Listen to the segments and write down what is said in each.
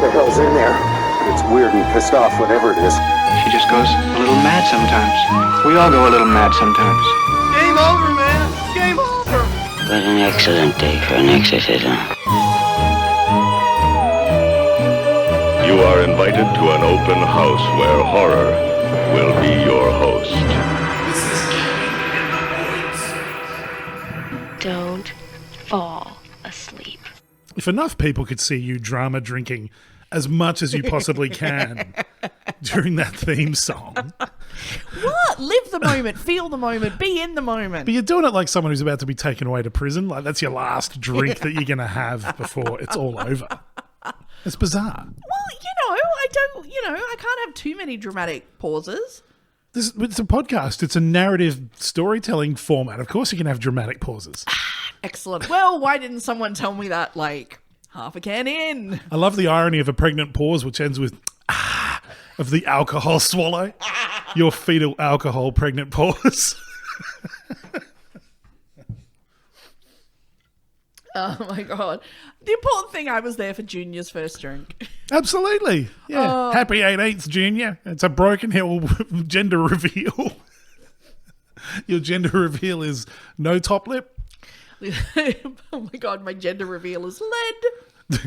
the hell's in there. It's weird and pissed off, whatever it is. She just goes a little mad sometimes. We all go a little mad sometimes. Game over, man. Game over. What an excellent day for an exorcism. You are invited to an open house where horror will be your host. Don't fall asleep. If enough people could see you drama drinking as much as you possibly can during that theme song. What? Live the moment, feel the moment, be in the moment. But you're doing it like someone who's about to be taken away to prison. Like that's your last drink that you're going to have before it's all over. It's bizarre. Well, I can't have too many dramatic pauses. It's a podcast. It's a narrative storytelling format. Of course you can have dramatic pauses. Excellent. Well, why didn't someone tell me that, like, half a can in? I love the irony of a pregnant pause, which ends with of the alcohol swallow. Your fetal alcohol pregnant pause. Oh, my God. The important thing, I was there for Junior's first drink. Absolutely. Yeah. Happy 18th, Junior. It's a Broken Hill gender reveal. Your gender reveal is no top lip. Oh, my God. My gender reveal is lead.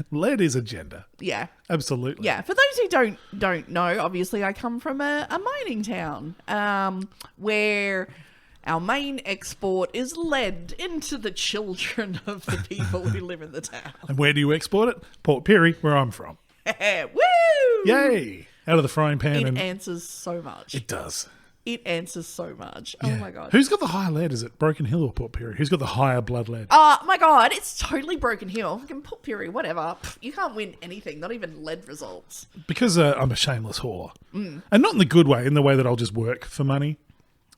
Lead is a gender. Yeah. Absolutely. Yeah. For those who don't know, obviously I come from a mining town where our main export is lead into the children of the people who live in the town. And where do you export it? Port Pirie, where I'm from. Woo! Yay! Out of the frying pan. It answers so much. It does. It answers so much. Yeah. Oh, my God. Who's got the higher lead? Is it Broken Hill or Port Pirie? Who's got the higher blood lead? Oh, my God. It's totally Broken Hill. Fucking Port Pirie, whatever. You can't win anything, not even lead results. Because I'm a shameless whore. And not in the good way, in the way that I'll just work for money.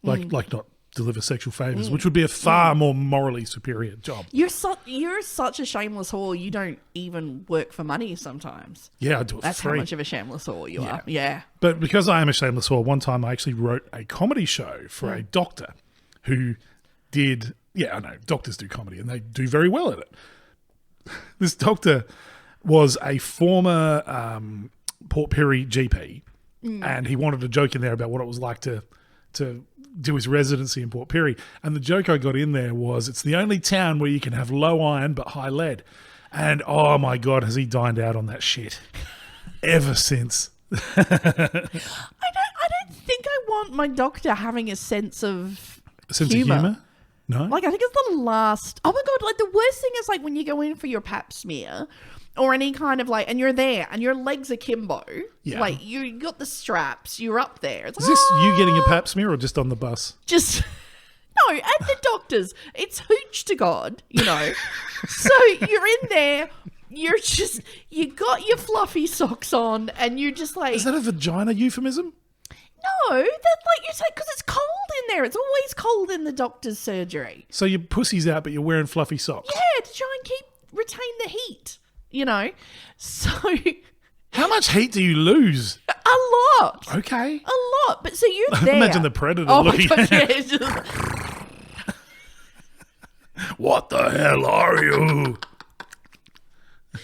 Like not deliver sexual favours, which would be a far more morally superior job. You're such a shameless whore, you don't even work for money sometimes. Yeah, I do it That's for free. how much of a shameless whore you are. Yeah. But because I am a shameless whore, one time I actually wrote a comedy show for a doctor who did... Yeah, I know, doctors do comedy and they do very well at it. This doctor was a former Port Pirie GP and he wanted a joke in there about what it was like to do his residency in Port Pirie. And the joke I got in there was, it's the only town where you can have low iron but high lead. And oh my God, has he dined out on that shit ever since. I don't think I want my doctor having a sense of humour. No? Like, I think it's the last... Oh, my God. Like, the worst thing is, like, when you go in for your pap smear or any kind of, like... And you're there and your legs are kimbo. Yeah. Like, you got the straps. You're up there. It's Is this you getting a pap smear or just on the bus? Just... No, at the doctor's. It's hooch to God, you know. So you're in there... You're just... You got your fluffy socks on and you're just like... Is that a vagina euphemism? No, that like you say, because it's cold in there. It's always cold in the doctor's surgery. So your pussy's out, but you're wearing fluffy socks. Yeah, to try and retain the heat. You know, so how much heat do you lose? A lot. Okay, a lot. But so you're there. Imagine the predator looking at you. What the hell are you?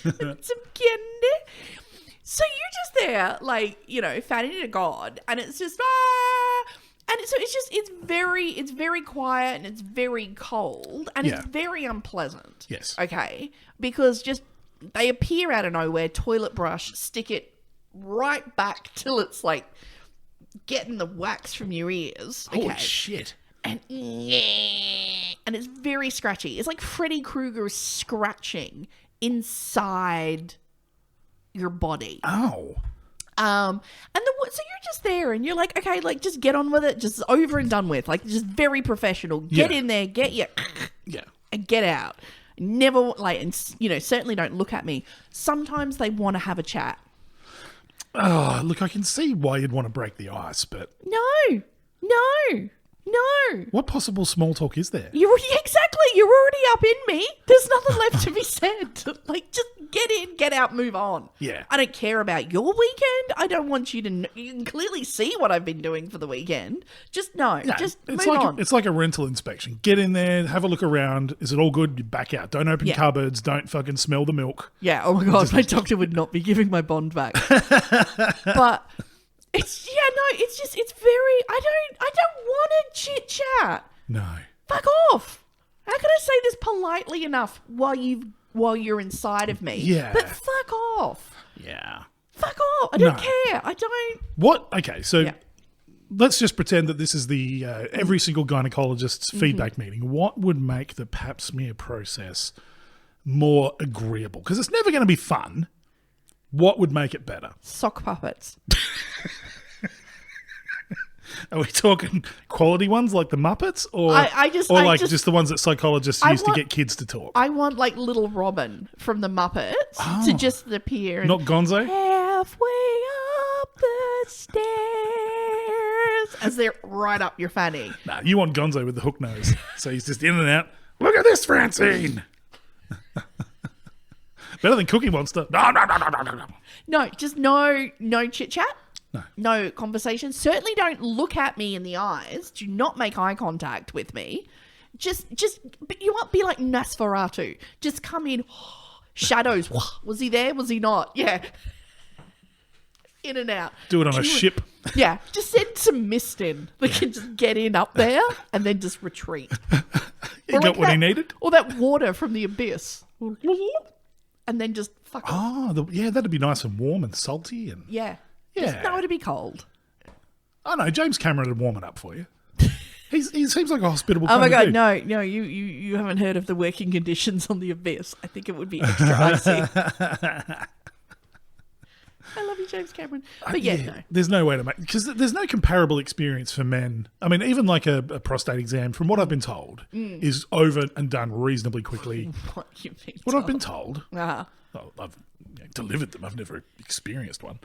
Some candy. So you're just there, like, you know, fanning to God, and it's just and so it's very quiet and it's very cold and it's very unpleasant. Yes. Okay, because just they appear out of nowhere, toilet brush, stick it right back till it's like getting the wax from your ears. Okay? Holy shit. And it's very scratchy. It's like Freddy Krueger scratching inside your body. Oh. So you're just there and you're like, okay, like just get on with it, just over and done with. Like just very professional. Get in there, get your and get out. Never like, and you know, certainly don't look at me. Sometimes they want to have a chat. Oh, look, I can see why you'd want to break the ice, but No. what possible small talk is there? You're exactly. you're already up in me. There's nothing left to be said. Like, just get in, get out, move on. Yeah. I don't care about your weekend. I don't want you to. You can clearly see what I've been doing for the weekend. Just just move on. It's like a rental inspection. Get in there, have a look around. Is it all good? You back out. Don't open cupboards. Don't fucking smell the milk. Yeah. Oh my god, my doctor would not be giving my bond back. But it's it's very. I don't want to chit chat. No. Fuck off. How can I say this politely enough while you're inside of me? Yeah. But fuck off. Yeah. Fuck off. I don't No. care. I don't. What? Okay, so Yeah. let's just pretend that this is the every single gynecologist's feedback meeting. What would make the pap smear process more agreeable? Because it's never going to be fun. What would make it better? Sock puppets. Are we talking quality ones like the Muppets, or just the ones that psychologists use to get kids to talk? I want like Little Robin from the Muppets to just appear. Not Gonzo? Halfway up the stairs as they're right up your fanny. Nah, you want Gonzo with the hook nose. So he's just in and out. Look at this, Francine. Better than Cookie Monster. No. No, just no chit chat. No conversation. Certainly don't look at me in the eyes. Do not make eye contact with me. But you won't be like Nosferatu. Just come in, shadows. Was he there? Was he not? Yeah. In and out. Do it on a ship. Yeah. Just send some mist in. We can just get in up there and then just retreat. He got what he needed? Or that water from the abyss. And then just fuck off. Oh, that'd be nice and warm and salty. And Yeah. Yeah. Just know it'd be cold. I know, James Cameron would warm it up for you. He seems like a hospitable Oh my kind god, of dude. no, you haven't heard of the working conditions on the abyss. I think it would be extra icy. I love you, James Cameron. But no. There's no way to make, because there's no comparable experience for men. I mean, even like a prostate exam, from what I've been told, is over and done reasonably quickly. What you mean? What I've been told. Uh-huh. Oh, I've delivered them. I've never experienced one.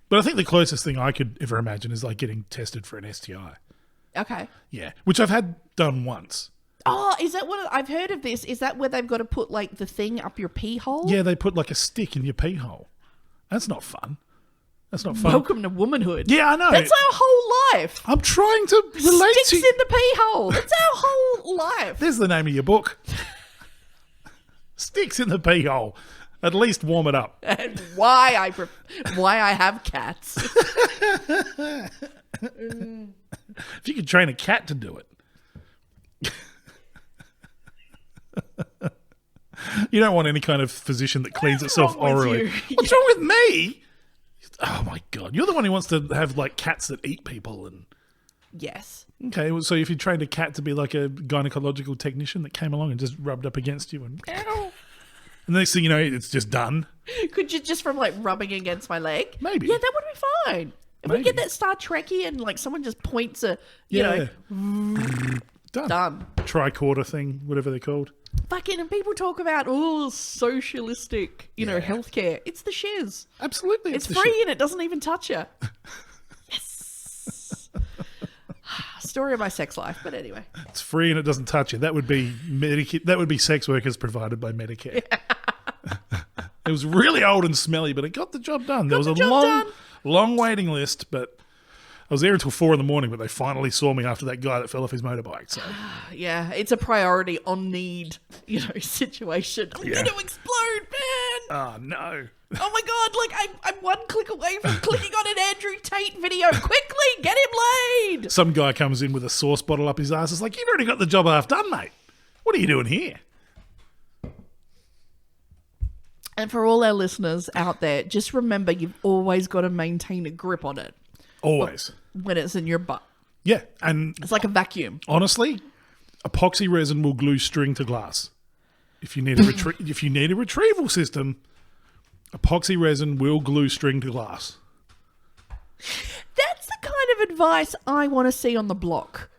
But I think the closest thing I could ever imagine is like getting tested for an STI. Okay. Yeah, which I've had done once. Oh, is that what I've heard of this? Is that where they've got to put like the thing up your pee hole? Yeah, they put like a stick in your pee hole. That's not fun. That's not fun. Welcome to womanhood. Yeah, I know. That's our whole life. I'm trying to relate Sticks to in the pee hole. That's our whole life. There's the name of your book. Sticks in the pee hole. At least warm it up. And why I have cats. If you could train a cat to do it. You don't want any kind of physician that cleans itself wrong with orally. you? What's wrong with me? Oh my god, you're the one who wants to have like cats that eat people. And Yes. okay, well, so if you trained a cat to be like a gynecological technician that came along and just rubbed up against you and the next thing you know, it's just done. Could you just from like rubbing against my leg? Maybe. Yeah, that would be fine. If we Maybe. get that Star Trekky and like someone just points a, you know, done. Tricorder thing, whatever they're called. Fucking, and people talk about, socialistic, healthcare. It's the shiz. Absolutely. It's the free shit. and it doesn't even touch you. Yes. Story of my sex life, but anyway. It's free and it doesn't touch you. That would be That would be sex workers provided by Medicare. It was really old and smelly, but it got the job done. There was a long waiting list, but I was there until 4 a.m, but they finally saw me after that guy that fell off his motorbike. So Yeah, it's a priority on need, situation. I'm going to explode, man. oh no. Oh my god, like I'm one click away from clicking on an Andrew Tate video. Quickly, get him laid. Some guy comes in with a sauce bottle up his ass. It's like, you've already got the job half done, mate. What are you doing here? And for all our listeners out there, just remember you've always got to maintain a grip on it Always. when it's in your butt. Yeah, and It's like a vacuum. honestly, epoxy resin will glue string to glass. If you need a retrieval system, epoxy resin will glue string to glass. That's the kind of advice I want to see on the block.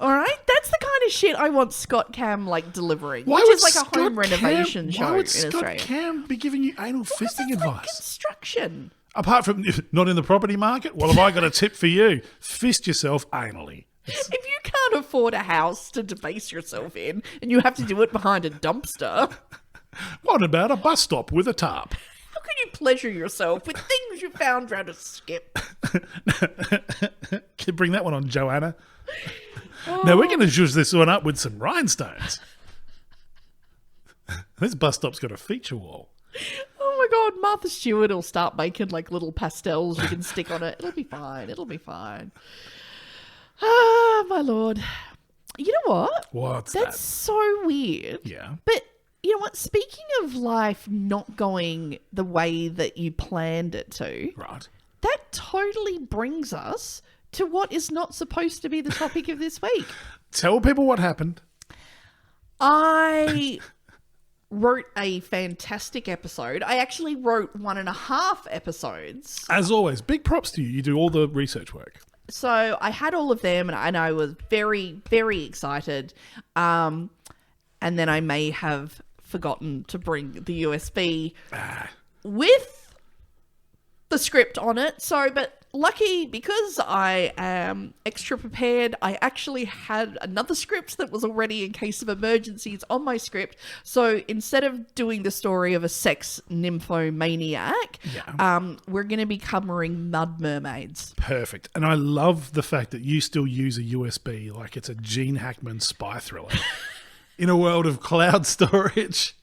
All right? That's the kind of shit I want Scott Cam delivering, which is like a home renovation show Why would in Scott Australia. Cam be giving you anal fisting It's like advice? construction. Apart from not in the property market, what have I got a tip for you? Fist yourself anally. If you can't afford a house to debase yourself in and you have to do it behind a dumpster, What about a bus stop with a tarp? how can you pleasure yourself with things you found round a skip? Can you bring that one on, Joanna? Now we're going to zhuzh this one up with some rhinestones. This bus stop's got a feature wall. Oh my God, Martha Stewart will start making like little pastels you can stick on it. It'll be fine. It'll be fine. Ah, my Lord. You know what? What's That's so weird. Yeah. But you know what? Speaking of life not going the way that you planned it to, Right. that totally brings us to what is not supposed to be the topic of this week. Tell people what happened. I wrote a fantastic episode. I actually wrote 1.5 episodes. As always, big props to you. You do all the research work. So I had all of them and I was very, very excited. And then I may have forgotten to bring the USB with the script on it. So, but lucky because I am extra prepared, I actually had another script that was already in case of emergencies on my script. So instead of doing the story of a sex nymphomaniac, we're going to be covering Mud Mermaids. Perfect. And I love the fact that you still use a USB like it's a Gene Hackman spy thriller in a world of cloud storage.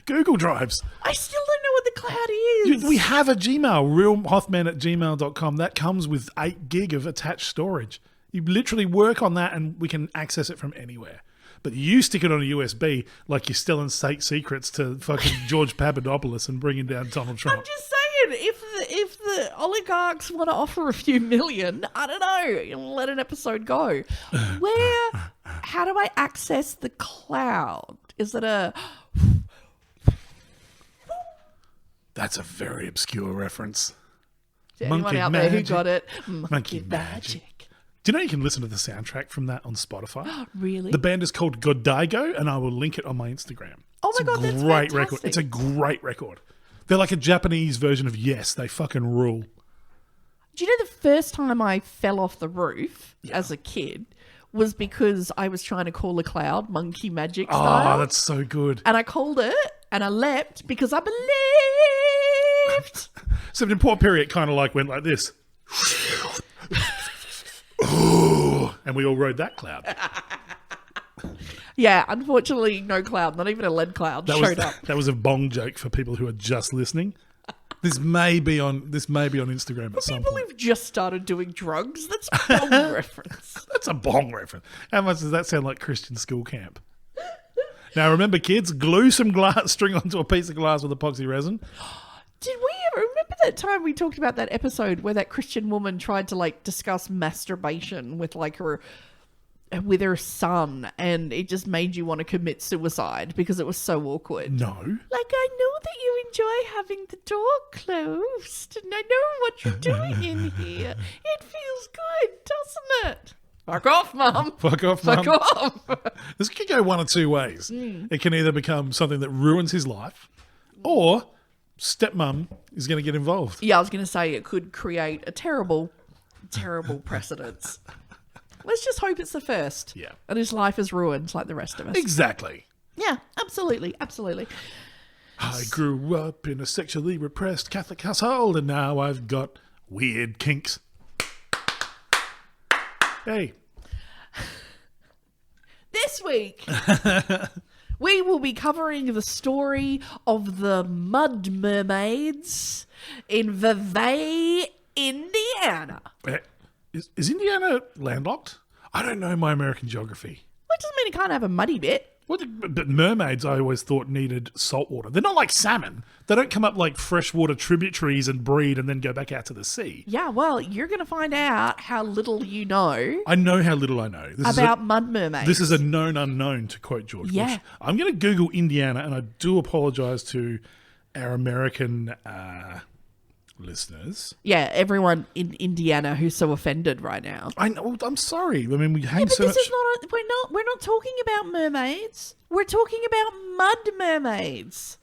Google Drives. I still don't know what the cloud is. We have a Gmail, realhoffman@gmail.com. That comes with 8 gig of attached storage. You literally work on that and we can access it from anywhere. But you stick it on a USB like you're still in state secrets to fucking George Papadopoulos and bringing down Donald Trump. I'm just saying, if the oligarchs want to offer a few million, I don't know, let an episode go. How do I access the cloud? Is it a... That's a very obscure reference. To anyone Monkey out there who magic. got it? Monkey magic. Do you know you can listen to the soundtrack from that on Spotify? Really? The band is called Godigo, and I will link it on my Instagram. Oh my God, that's great fantastic. record. It's a great record. They're like a Japanese version of Yes, they fucking rule. Do you know the first time I fell off the roof as a kid was because I was trying to call a cloud monkey magic style? Oh, that's so good. And I called it and I leapt because I believed. So in poor Perry, it kind of like went like this. Ooh, and we all rode that cloud. Yeah, unfortunately, no cloud, not even a lead cloud showed up. That was a bong joke for people who are just listening. This may be on Instagram at some People point. who've just started doing drugs, that's a bong reference. That's a bong reference. How much does that sound like Christian school camp? Now remember, kids, glue some glass string onto a piece of glass with epoxy resin. Did we ever remember that time we talked about that episode where that Christian woman tried to like discuss masturbation with like her son, and it just made you want to commit suicide because it was so awkward? No. Like, I know that you enjoy having the door closed, and I know what you're doing in here. It feels good, doesn't it? Fuck off, Mum. Fuck off, Mum. Fuck off. This could go one of two ways. It can either become something that ruins his life, or stepmom is going to get involved. Yeah, I was going to say it could create a terrible, terrible precedence. Let's just hope it's the first. Yeah. And his life is ruined like the rest of us. Exactly. Yeah, absolutely, absolutely. I grew up in a sexually repressed Catholic household, and now I've got weird kinks. Hey. This week, we will be covering the story of the Mud Mermaids in Vevey, Indiana. Is Indiana landlocked? I don't know my American geography. Well, it doesn't mean it can't have a muddy bit. But mermaids, I always thought, needed salt water. They're not like salmon. They don't come up like freshwater tributaries and breed and then go back out to the sea. Yeah, well, you're going to find out how little you know I know how little I know. about mud mermaids. This is a known unknown, to quote George Yeah. Bush. I'm going to Google Indiana, and I do apologise to our American listeners. Yeah, everyone in Indiana who's so offended right now. I know. I'm sorry. I mean, we hang But so this much. is not. We're not talking about mermaids. We're talking about mud mermaids.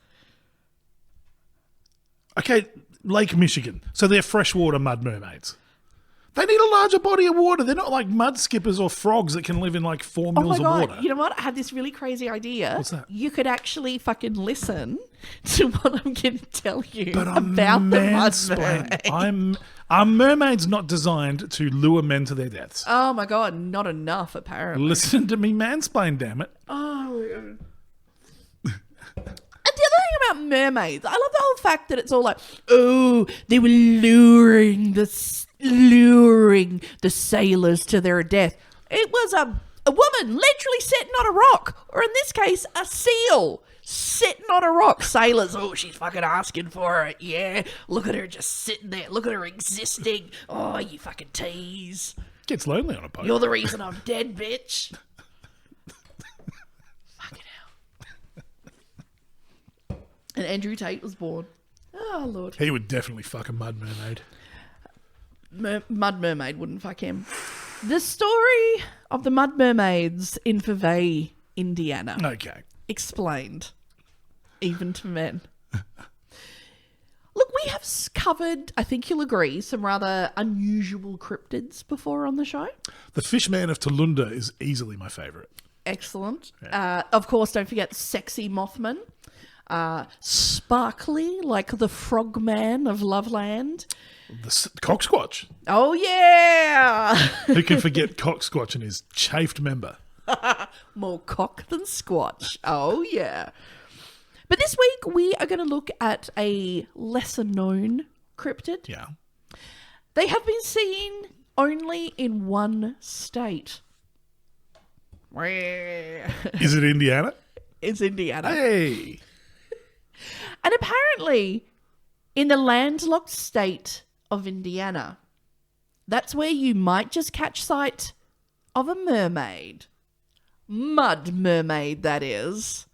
Okay, Lake Michigan. So they're freshwater mud mermaids. They need a larger body of water. They're not like mud skippers or frogs that can live in like 4 Oh my mils of God. water. You know what? I had this really crazy idea. What's that? You could actually fucking listen to what I'm going to tell you But I'm about the mud mansplaining. mermaid. Are mermaids not designed to lure men to their deaths? Oh my God. Not enough, apparently. Listen to me mansplain, damn it. Oh. And the other thing about mermaids, I love the whole fact that it's all like, oh, they were luring the sailors to their death. It was a woman literally sitting on a rock, or in this case, a seal sitting on a rock. Sailors, oh, she's fucking asking for it. Yeah, look at her just sitting there. Look at her existing. Oh, you fucking tease. Gets lonely on a boat. You're the reason I'm dead, bitch. Fucking hell. And Andrew Tate was born. Oh, Lord. He would definitely fuck a mud mermaid. Mud Mermaid wouldn't fuck him. The story of the Mud Mermaids in Vevey, Indiana. Okay. Explained. Even to men. Look, we have covered, I think you'll agree, some rather unusual cryptids before on the show. The Fishman of Tulunda is easily my favourite. Excellent. Of course, don't forget Sexy Mothman. Sparkly, like the Frogman of Loveland. The Cocksquatch. Oh, yeah! Who can forget Cocksquatch and his chafed member? More cock than squatch. Oh, yeah. But this week, we are going to look at a lesser-known cryptid. Yeah. They have been seen only in one state. Is it Indiana? It's Indiana. Hey! And apparently, in the landlocked state of Indiana, that's where you might just catch sight of a mermaid. Mud mermaid, that is.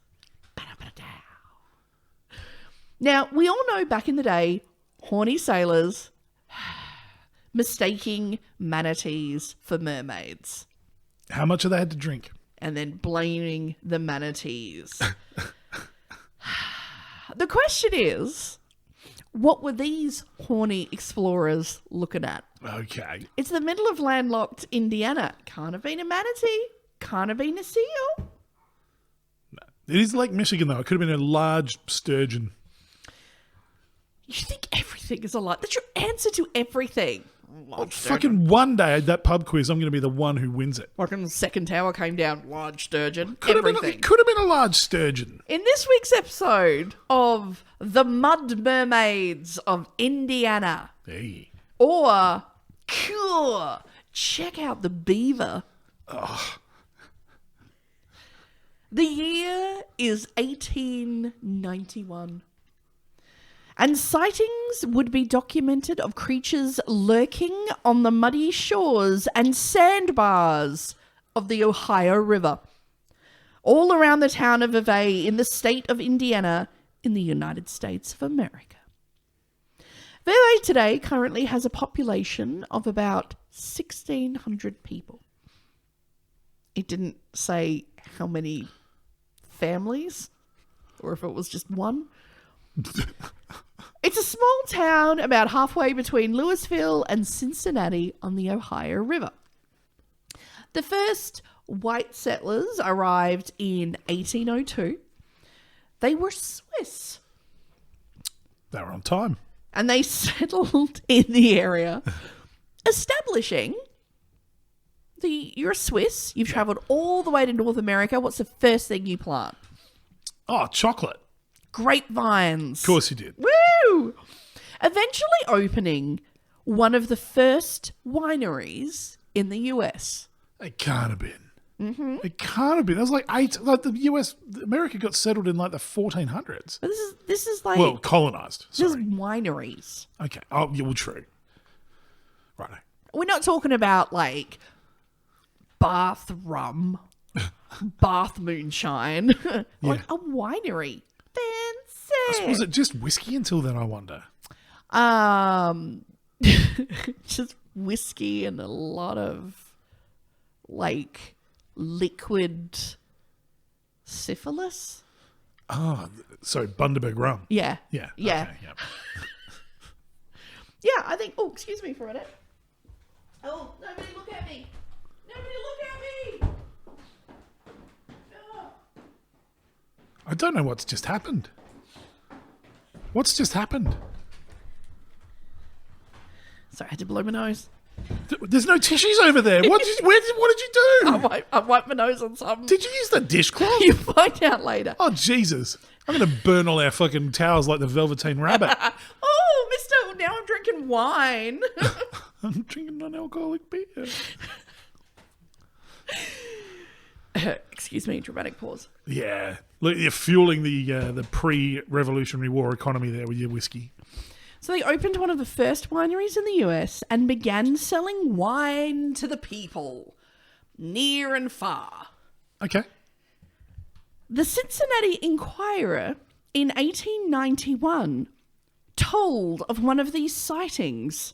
Now, we all know back in the day, horny sailors mistaking manatees for mermaids. How much have they had to drink? And then blaming the manatees. The question is, what were these horny explorers looking at? Okay. It's the middle of landlocked Indiana. Can't have been a manatee. Can't have been a seal. It is Lake Michigan, though. It could have been a large sturgeon. You think everything is a lie. That's your answer to everything. Fucking one day at that pub quiz, I'm going to be the one who wins it. Fucking the second tower came down. Large sturgeon. Could have everything. been a large sturgeon. In this week's episode of The Mud Mermaids of Indiana. Hey. Or, cool, check out the beaver. Oh. The year is 1891. And sightings would be documented of creatures lurking on the muddy shores and sandbars of the Ohio River, all around the town of Vevey in the state of Indiana in the United States of America. Vevey today currently has a population of about 1,600 people. It didn't say how many families or if it was just one. It's a small town about halfway between Louisville and Cincinnati on the Ohio River. The first white settlers arrived in 1802. They were Swiss. They were on time. And they settled in the area, establishing you're Swiss, you've travelled all the way to North America. What's the first thing you plant? Oh, chocolate. Grapevines. Of course you did. Woo! Eventually opening one of the first wineries in the US. It can't have been. Mm-hmm. It can't have been. That was like America got settled in like the 1400s. But this is like... Well, colonized. This is Sorry. wineries. Okay. Oh, yeah, well, true. Right. We're not talking about like Bath rum, Bath moonshine. Like a winery. Fancy. Was it just whiskey until then, I wonder? Just whiskey and a lot of like liquid syphilis. Oh, sorry, Bundaberg rum. Yeah. Yeah. Yeah. Okay, yeah. Yeah, I think... Oh, excuse me for a minute. Oh, nobody look at me! Nobody look at me! Oh. I don't know what's just happened. What's just happened? Sorry, I had to blow my nose. There's no tissues over there. What did you do? I wiped my nose on something. Did you use the dishcloth? You find out later. Oh, Jesus. I'm going to burn all our fucking towels like the Velveteen Rabbit. Oh, mister, now I'm drinking wine. I'm drinking non-alcoholic beer. Excuse me, dramatic pause. Yeah. Look, you're fueling the pre-Revolutionary War economy there with your whiskey. So they opened one of the first wineries in the US and began selling wine to the people, near and far. Okay. The Cincinnati Enquirer in 1891 told of one of these sightings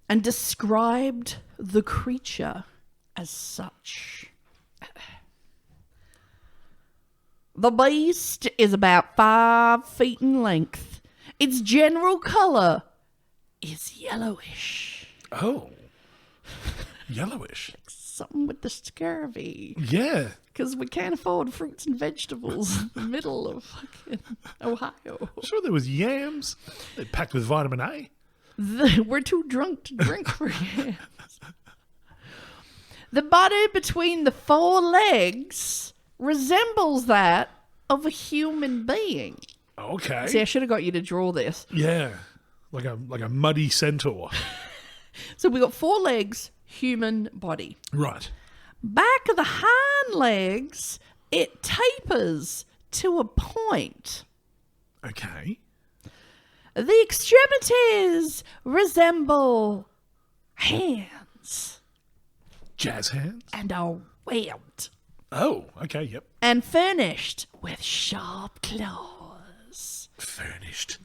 and described the creature as such. The beast is about 5 feet in length. Its general colour is yellowish. Oh. Yellowish. Something with the scurvy. Yeah. Because we can't afford fruits and vegetables in the middle of fucking Ohio. Sure there was yams. They're packed with vitamin A. We're too drunk to drink for yams. The body between the 4 legs resembles that of a human being. Okay. See, I should have got you to draw this. Yeah. Like a muddy centaur. So we got 4 legs, human body. Right. Back of the hind legs, it tapers to a point. Okay. The extremities resemble hands Jazz hands. and are webbed Oh, okay, yep. and furnished with sharp claws. Furnished.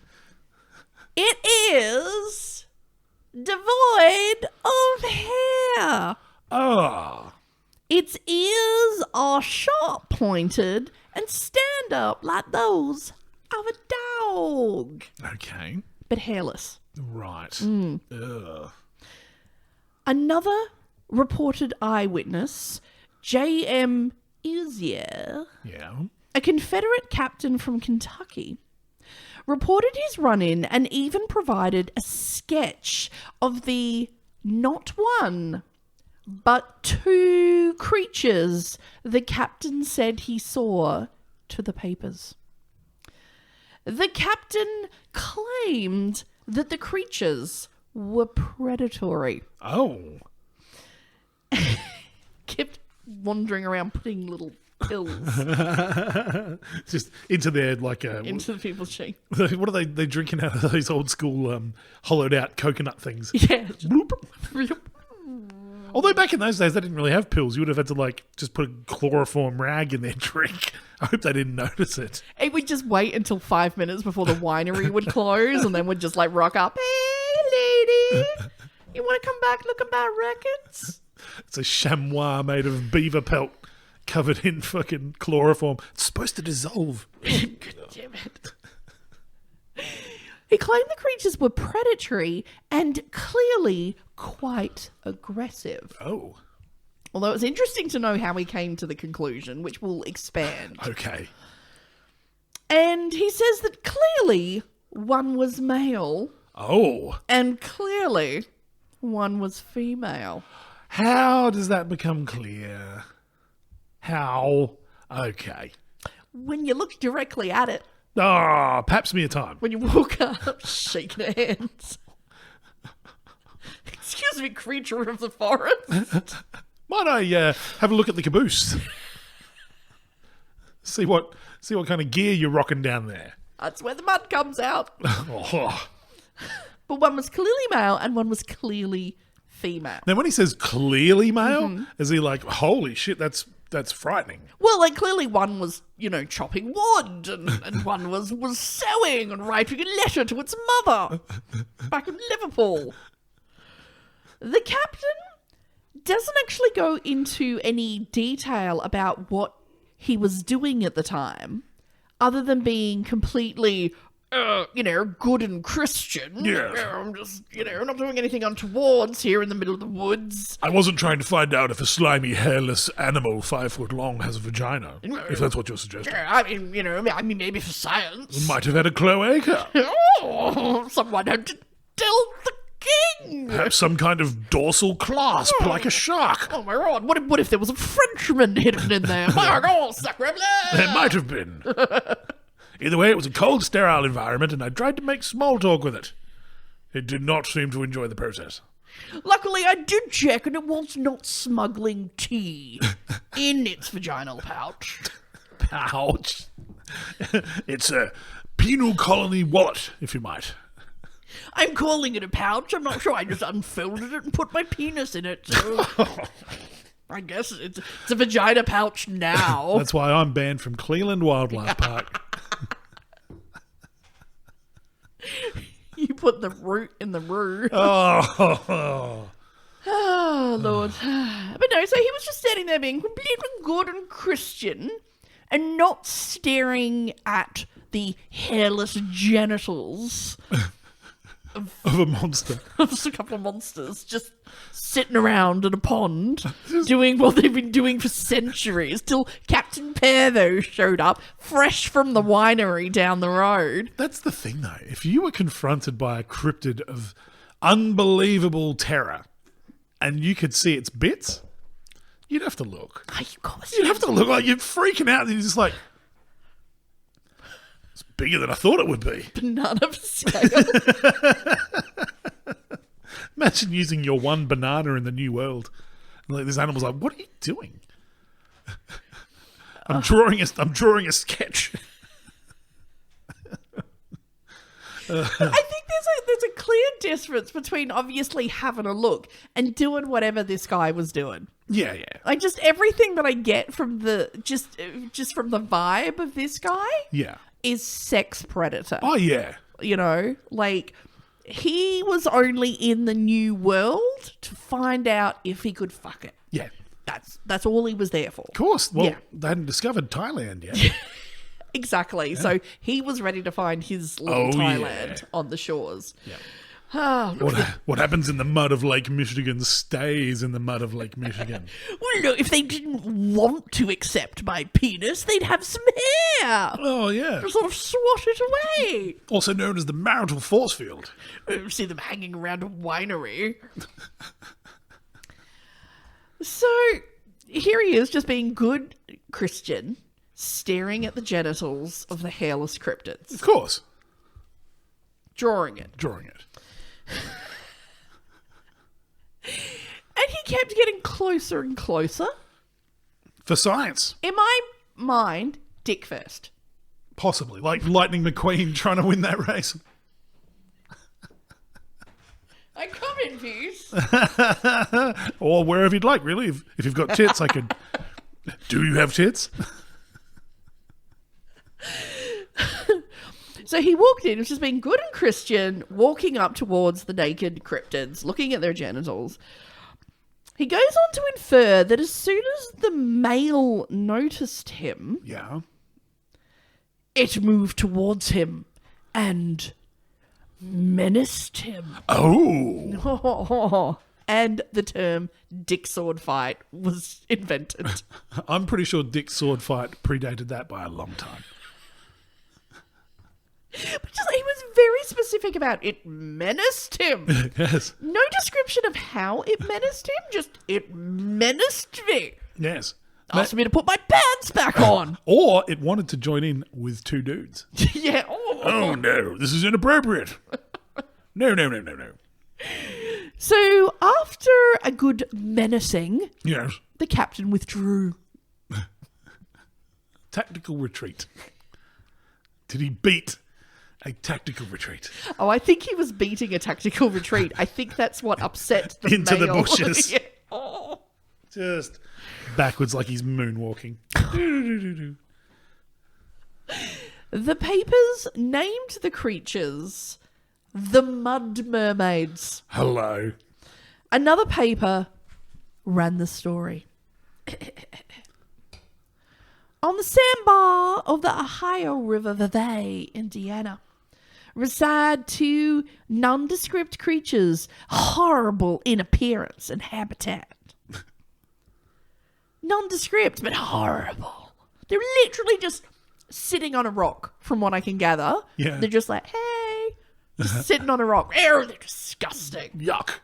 It is devoid of hair. Ah. Its ears are sharp pointed and stand up like those of a dog, Okay. but hairless. Right. Ugh. Another reported eyewitness, J.M. Izier, Yeah. a Confederate captain from Kentucky, reported his run-in and even provided a sketch of the not one, but 2 creatures the captain said he saw to the papers. The captain claimed that the creatures were predatory. Oh. Kept wandering around putting little pills Just into their into the people's cheek. what are they drinking out of those old school hollowed out coconut things? Yeah. Although back in those days they didn't really have pills. You would have had to just put a chloroform rag in their drink. I hope they didn't notice it. It would just wait until 5 minutes before the winery would close and then would just rock up. Hey, lady, you want to come back look at my records? It's a chamois made of beaver pelt covered in fucking chloroform. It's supposed to dissolve. God damn it. He claimed the creatures were predatory and clearly quite aggressive. Oh. Although it's interesting to know how he came to the conclusion, which we'll expand. Okay. And he says that clearly one was male Oh. and clearly one was female. How does that become clear? How? Okay. When you look directly at it, Ah, pap smear time. when you walk up, shaking hands. Excuse me, creature of the forest. Might I have a look at the caboose? see what kind of gear you're rocking down there. That's where the mud comes out. Oh. But one was clearly male and one was clearly female. Now, when he says clearly male, is he like, holy shit, that's frightening? Well, clearly one was, chopping wood and one was sewing and writing a letter to its mother back in Liverpool. The captain doesn't actually go into any detail about what he was doing at the time, other than being completely good and Christian. Yes. I'm just, not doing anything untowards here in the middle of the woods. I wasn't trying to find out if a slimy, hairless animal 5 foot long has a vagina, if that's what you're suggesting. I mean, maybe for science. Might have had a cloaca. Oh, someone had to tell the king. Perhaps some kind of dorsal clasp, like a shark. Oh my god, what if there was a Frenchman hidden in there? My god, sacre bleu! There might have been. Either way, it was a cold, sterile environment, and I tried to make small talk with it. It did not seem to enjoy the process. Luckily, I did check, and it was not smuggling tea in its vaginal pouch. Ouch. It's a penal colony wallet, if you might. I'm calling it a pouch. I'm not sure. I just unfolded it and put my penis in it. So I guess it's a vagina pouch now. That's why I'm banned from Cleveland Wildlife Park. You put the root in the root. Oh. Oh, Lord. But no, so he was just standing there being completely good and Christian and not staring at the hairless genitals Of a monster. of just a couple of monsters just sitting around in a pond doing what they've been doing for centuries till Captain Pervo showed up fresh from the winery down the road. That's the thing, though. If you were confronted by a cryptid of unbelievable terror and you could see its bits, you'd have to look. Oh, you guys, You'd have to look like you're freaking out and you're just like, it's bigger than I thought it would be. banana scale. Imagine using your one banana in the new world. And like this animal's like, what are you doing? I'm drawing a sketch. I think there's a clear difference between obviously having a look and doing whatever this guy was doing. Yeah. Like just everything that I get from the just from the vibe of this guy Yeah. is sex predator. Oh, yeah. Like he was only in the new world to find out if he could fuck it. Yeah. That's all he was there for. Of course. Well, Yeah. they hadn't discovered Thailand yet. Exactly. Yeah. So he was ready to find his little Thailand on the shores. Yeah. Oh, What happens in the mud of Lake Michigan stays in the mud of Lake Michigan. well, no, if they didn't want to accept my penis, they'd have some hair. Oh, yeah. Sort of swat it away. Also known as the marital force field. See them hanging around a winery. So here he is, just being good Christian, staring at the genitals of the hairless cryptids. Of course. Drawing it. And he kept getting closer and closer. For science. In my mind, dick first. Possibly. Like Lightning McQueen trying to win that race. I come in peace. Or wherever you'd like, really. If you've got tits, I could... Do you have tits? So he walked in, was just being good and Christian, walking up towards the naked cryptids, looking at their genitals. He goes on to infer that as soon as the male noticed him, Yeah. it moved towards him and menaced him. Oh. And the term dick sword fight was invented. I'm pretty sure Dick's sword fight predated that by a long time. But just, he was very specific about it menaced him. Yes. No description of how it menaced him, just it menaced me. Yes. Asked me to put my pants back on. Or it wanted to join in with two dudes. Yeah. Oh no, this is inappropriate. No. So after a good menacing, Yes. the captain withdrew. Tactical retreat. Did he beat a tactical retreat? Oh, I think he was beating a tactical retreat. I think that's what upset the Into the male. bushes. Yeah. Oh. Just backwards like he's moonwalking. The papers named the creatures the Mud Mermaids. Hello. Another paper ran the story. On the sandbar of the Ohio River Valley, Indiana, reside two nondescript creatures, horrible in appearance and habitat. Nondescript, but horrible. They're literally just sitting on a rock, from what I can gather. Yeah. They're just like, hey, just sitting on a rock. Ew, they're disgusting. Yuck.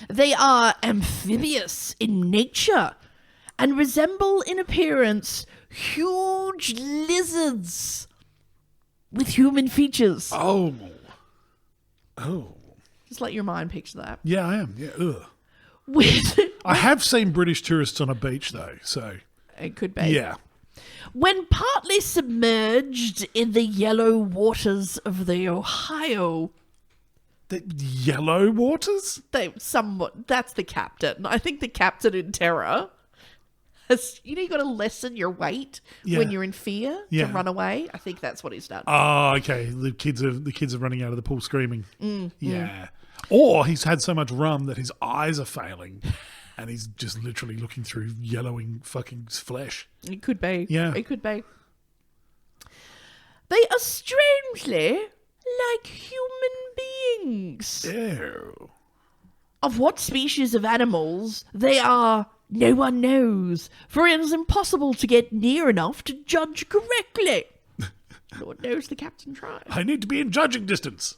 They are amphibious in nature and resemble in appearance huge lizards with human features. Oh. Just let your mind picture that. Yeah, I am. Yeah. Ugh. With I have seen British tourists on a beach, though, so... it could be. Yeah. When partly submerged in the yellow waters of the Ohio, The yellow waters? that's the captain. I think the captain in terror has, you got to lessen your weight when you're in fear to run away. I think that's what he's done. Oh, okay. The kids are running out of the pool screaming. Yeah. Or he's had so much rum that his eyes are failing and he's just literally looking through yellowing fucking flesh. It could be. Yeah. It could be. They are strangely like human beings. Ew. Of what species of animals they are, no one knows, for it is impossible to get near enough to judge correctly. Lord knows the captain tried. I need to be in judging distance.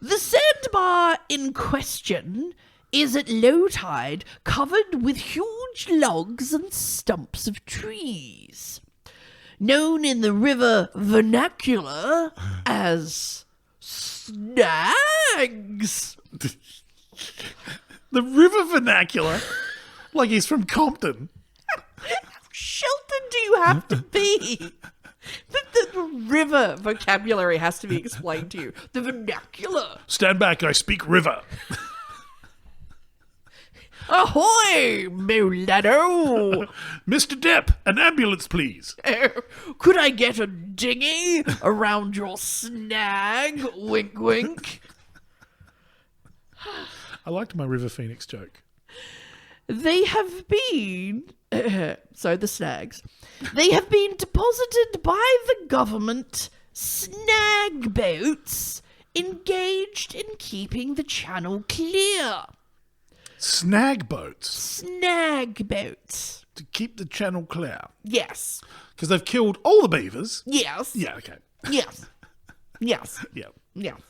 The sandbar in question is at low tide covered with huge logs and stumps of trees, known in the river vernacular as snags. The river vernacular? Like he's from Compton. Shelton do you have to be? The river vocabulary has to be explained to you. The vernacular. Stand back, I speak river. Ahoy, mulatto! Mr. Depp, an ambulance, please. Could I get a dinghy around your snag? Wink, wink. I liked my River Phoenix joke. They have been... so the snags. They have been deposited by the government snag boats engaged in keeping the channel clear. Snag boats? Snag boats. To keep the channel clear? Yes. Because they've killed all the beavers? Yes. Yeah, okay. Yes. Yes. Yeah. Yes.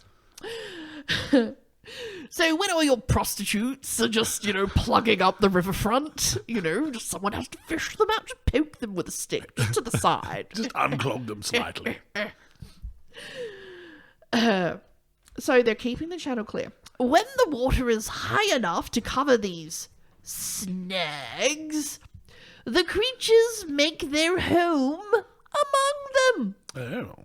So when all your prostitutes are just, plugging up the riverfront, just someone has to fish them out, just poke them with a stick just to the side. Just unclog them slightly. So they're keeping the channel clear. When the water is high enough to cover these snags, the creatures make their home among them. Oh.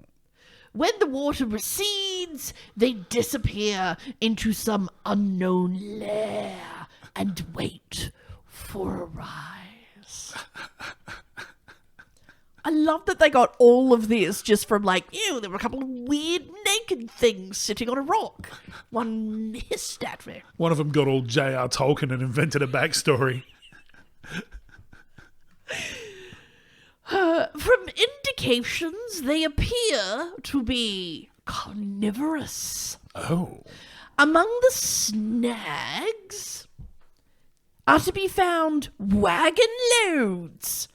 When the water recedes, they disappear into some unknown lair and wait for a rise. I love that they got all of this just from there were a couple of weird naked things sitting on a rock. One hissed at me. One of them got all J.R. Tolkien and invented a backstory. From indications, they appear to be carnivorous. Oh. Among the snags are to be found wagon loads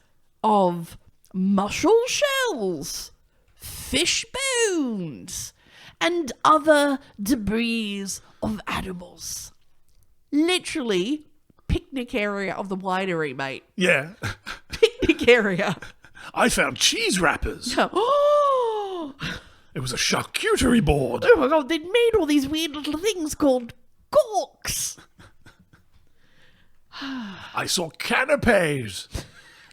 of mussel shells, fish bones, and other debris of animals. Literally, picnic area of the winery, mate. Yeah. Picnic area. I found cheese wrappers. Oh! It was a charcuterie board. Oh my god, they'd made all these weird little things called corks. I saw canapes.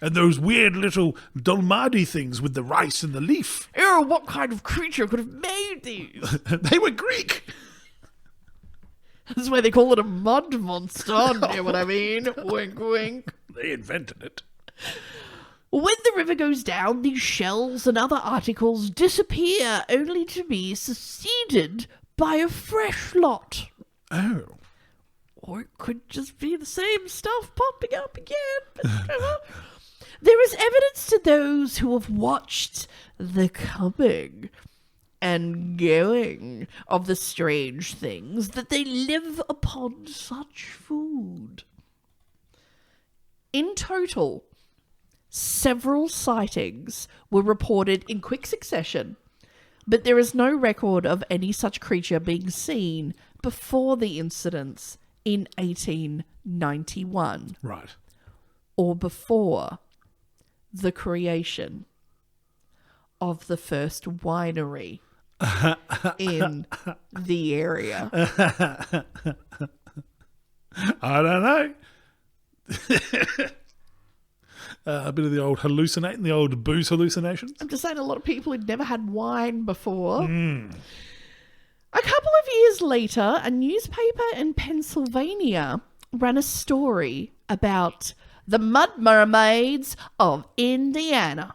And those weird little dolmadi things with the rice and the leaf. Oh, what kind of creature could have made these? They were Greek. That's why they call it a mud monster. You know what I mean? Wink, wink. They invented it. When the river goes down, these shells and other articles disappear, only to be succeeded by a fresh lot. Oh. Or it could just be the same stuff popping up again. There is evidence to those who have watched the coming and going of the strange things that they live upon such food. In total, several sightings were reported in quick succession, but there is no record of any such creature being seen before the incidents in 1891. Right. Or before the creation of the first winery in the area. I don't know. A bit of the old hallucinating, the old booze hallucinations. I'm just saying a lot of people had never had wine before. A couple of years later, a newspaper in Pennsylvania ran a story about the Mud Mermaids of Indiana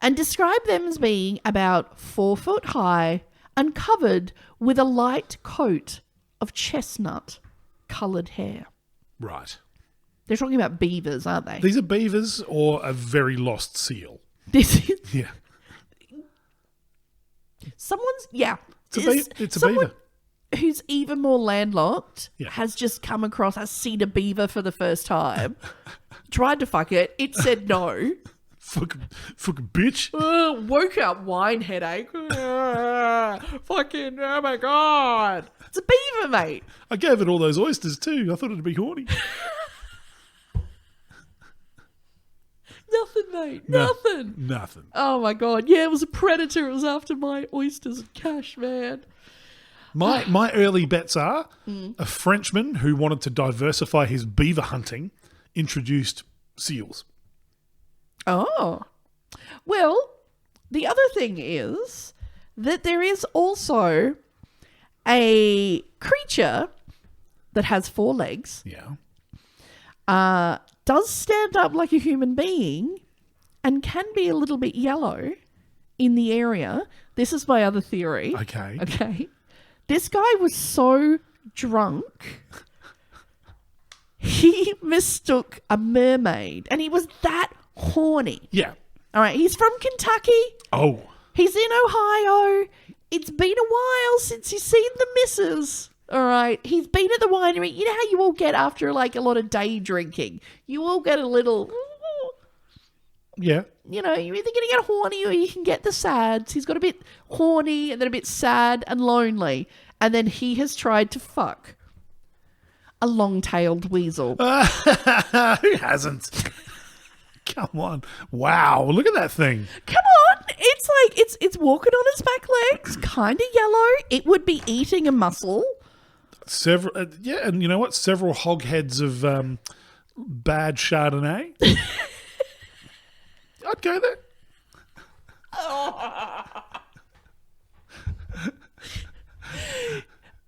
and described them as being about 4 foot high and covered with a light coat of chestnut-coloured hair. Right. They're talking about beavers, aren't they? These are beavers or a very lost seal. This is Yeah. someone's, yeah. It's a someone beaver. Who's even more landlocked Yeah. has just come across, has seen a beaver for the first time, tried to fuck it, it said no. Fucking bitch. Woke up, wine headache. Fucking, oh my God. It's a beaver, mate. I gave it all those oysters too. I thought it'd be horny. Nothing, mate. Nothing. Nothing. Oh my God. Yeah, it was a predator. It was after my oysters and cash, man. My early bets are a Frenchman who wanted to diversify his beaver hunting introduced seals. Oh. Well, the other thing is that there is also a creature that has 4 legs, Yeah. does stand up like a human being, and can be a little bit yellow in the area. This is my other theory. Okay. Okay. This guy was so drunk, he mistook a mermaid, and he was that horny. Yeah. All right, he's from Kentucky. Oh. He's in Ohio. It's been a while since he's seen the missus. All right, he's been at the winery. You know how you all get after like a lot of day drinking? You all get a little, Yeah. you know, you're either going to get horny or you can get the sads. He's got a bit horny and then a bit sad and lonely. And then he has tried to fuck a long-tailed weasel. Who hasn't? Come on. Wow. Look at that thing. Come on. It's like, it's walking on its back legs, kind of yellow. It would be eating a mussel. Several, yeah, and you know what? Several hogheads of bad Chardonnay. I'd go there.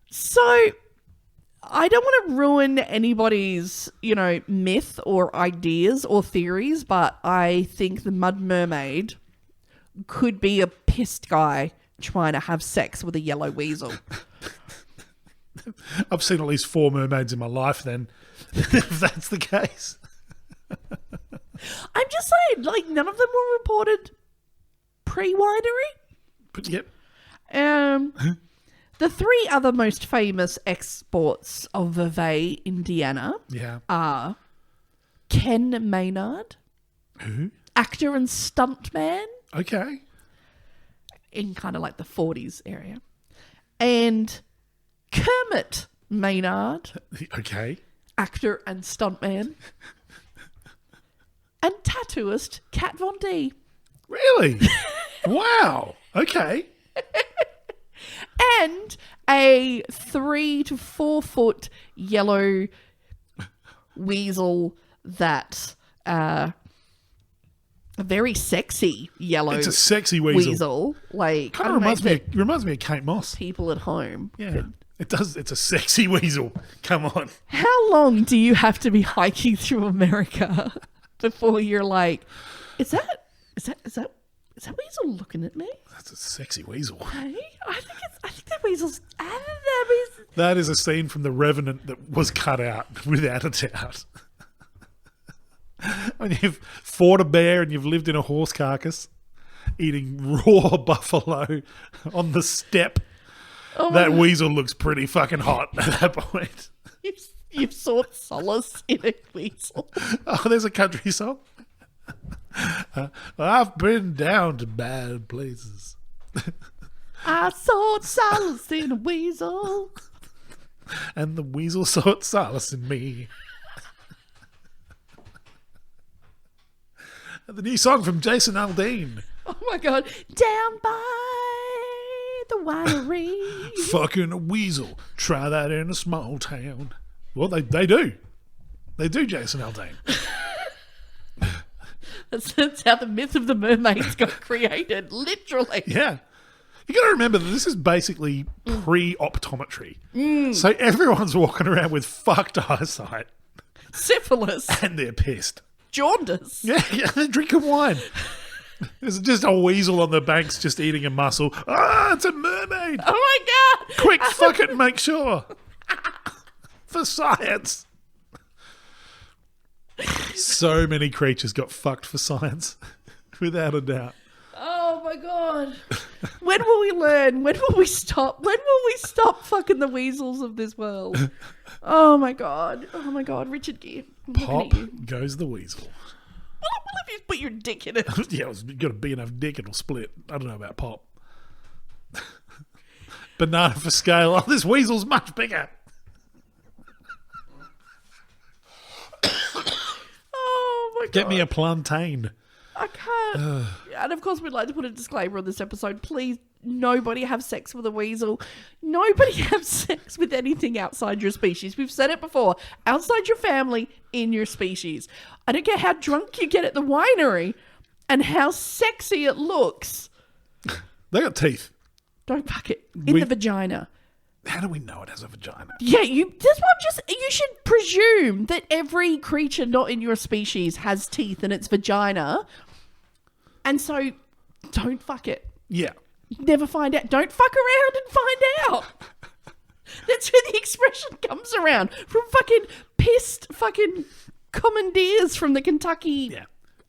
So, I don't want to ruin anybody's, you know, myth or ideas or theories, but I think the Mud Mermaid could be a pissed guy trying to have sex with a yellow weasel. I've seen at least 4 mermaids in my life then, if that's the case. I'm just saying, like, none of them were reported pre-winery. But yep. The 3 other most famous exports of Vevey, Indiana, Yeah. are Ken Maynard, Who? actor and stuntman Okay. in kind of like the 40s area, and Kermit Maynard, Okay. actor and stuntman, and tattooist Kat Von D. Really? Wow. Okay. And a 3 to 4 foot yellow weasel that a very sexy yellow It's a sexy weasel. like Kind I of don't know if reminds me of Kate Moss. people at home. Yeah. It does. It's a sexy weasel. Come on. How long do you have to be hiking through America before you're like, is that weasel looking at me? That's a sexy weasel. Hey, I think that weasel's. That weasel. That is a scene from The Revenant that was cut out, without a doubt. When you've fought a bear and you've lived in a horse carcass eating raw buffalo on the steppe. That weasel looks pretty fucking hot at that point. You've sought solace in a weasel. Oh, there's a country song. I've been down to bad places. I sought solace in a weasel. And the weasel sought solace in me. The new song from Jason Aldean. Oh my God. Down by the winery. Fucking a weasel. Try that in a small town. Well, they do. They do, Jason Aldean. That's how the myth of the mermaids got created, literally. Yeah. You got to remember that this is basically pre-optometry. So everyone's walking around with fucked eyesight. Syphilis. And they're pissed. Jaundice. Yeah, they're drinking wine. There's just a weasel on the banks just eating a mussel. Ah, it's a mermaid. Oh my God. Quick, fuck it, make sure. For science. So many creatures got fucked for science. Without a doubt. Oh my God. When will we learn? When will we stop? When will we stop fucking the weasels of this world? Oh my God. Oh my God. Richard Gere. I'm looking Pop at you. goes the weasel. Well, if you put your dick in it. Yeah, it's got a big enough dick, it'll split. I don't know about pop. Banana for scale. Oh, this weasel's much bigger. Oh my God. Get me a plantain. I can't. And of course, we'd like to put a disclaimer on this episode. Please, nobody have sex with a weasel. Nobody have sex with anything outside your species. We've said it before. Outside your family, in your species. I don't care how drunk you get at the winery and how sexy it looks. They got teeth. Don't fuck it. In the vagina. How do we know it has a vagina? Yeah, that's what you should presume that every creature not in your species has teeth in its vagina. And so, don't fuck it. Yeah. Never find out. Don't fuck around and find out. That's where the expression comes around. From fucking pissed fucking commandeers from the Kentucky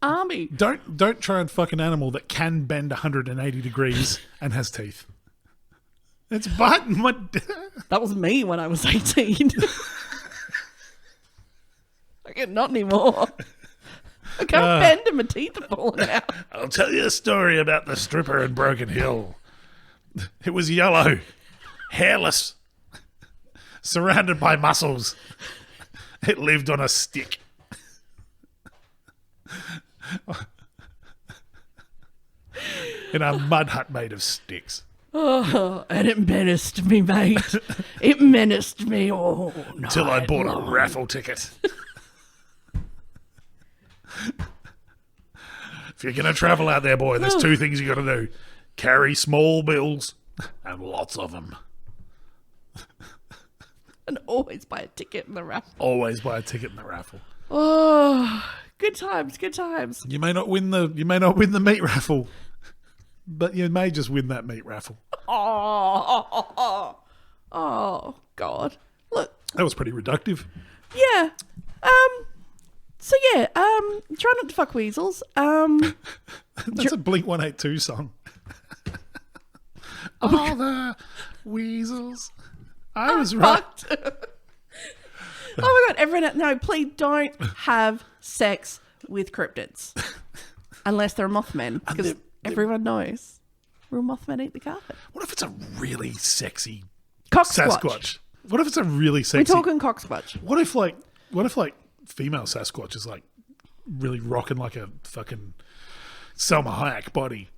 Army. Don't try and fuck an animal that can bend 180 degrees and has teeth. It's biting my... That was me when I was 18. Okay, not anymore. I can't bend and my teeth are falling out. I'll tell you a story about the stripper in Broken Hill. It was yellow, hairless, surrounded by muscles. It lived on a stick. In a mud hut made of sticks. Oh, and it menaced me, mate. It menaced me all night Until I bought long. a raffle ticket. If you're going to travel out there, boy, there's two things you got to do. Carry small bills and lots of them. And always buy a ticket in the raffle. Always buy a ticket in the raffle. Oh, good times, good times. You may not win the meat raffle, but you may just win that meat raffle. Oh, God. Look, That was pretty reductive. yeah. So yeah, try not to fuck weasels. That's a Blink-182 song. All the weasels. I was right. Fucked. Oh my God, everyone, no, please don't have sex with cryptids. Unless they're Mothmen, because everyone knows real Mothmen eat the carpet. What if it's a really sexy Cocksquatch. Sasquatch? What if it's a really sexy... We're talking cocksquatch. What if female Sasquatch is like really rocking like a fucking Selma Hayek body,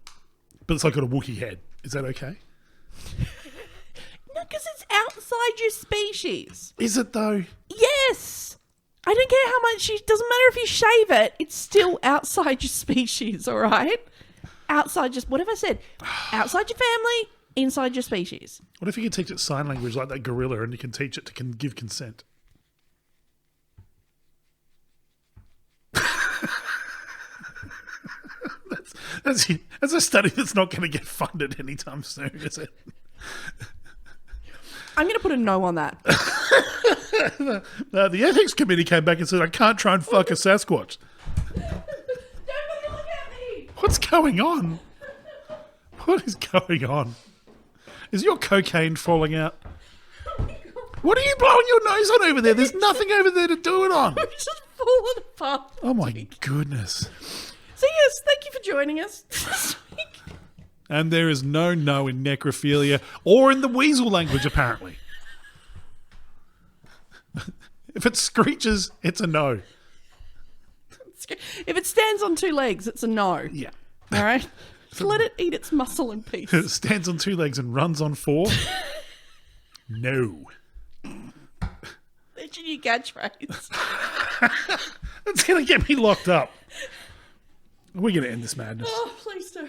but it's like got a Wookiee head? Is that okay? No, because it's outside your species. Is it though? Yes. I don't care how much doesn't matter if you shave it, it's still outside your species, all right? Outside just, what have I said? Outside your family, inside your species. What if you can teach it sign language like that gorilla and you can teach it to give consent? That's a study that's not going to get funded anytime soon, is it? I'm going to put a no on that. The ethics committee came back and said, I can't try and fuck a Sasquatch. Don't look at me. What's going on? What is going on? Is your cocaine falling out? What are you blowing your nose on over there? There's nothing over there to do it on. It's just falling apart. Oh my goodness. So yes, thank you for joining us this week. And there is no no in necrophilia or in the weasel language, apparently. If it screeches, it's a no. If it stands on two legs, it's a no. Yeah. All right? Just let it eat its muscle in peace. If it stands on two legs and runs on four, no. That's your new catchphrase. That's going to get me locked up. We're going to end this madness. Oh, please do.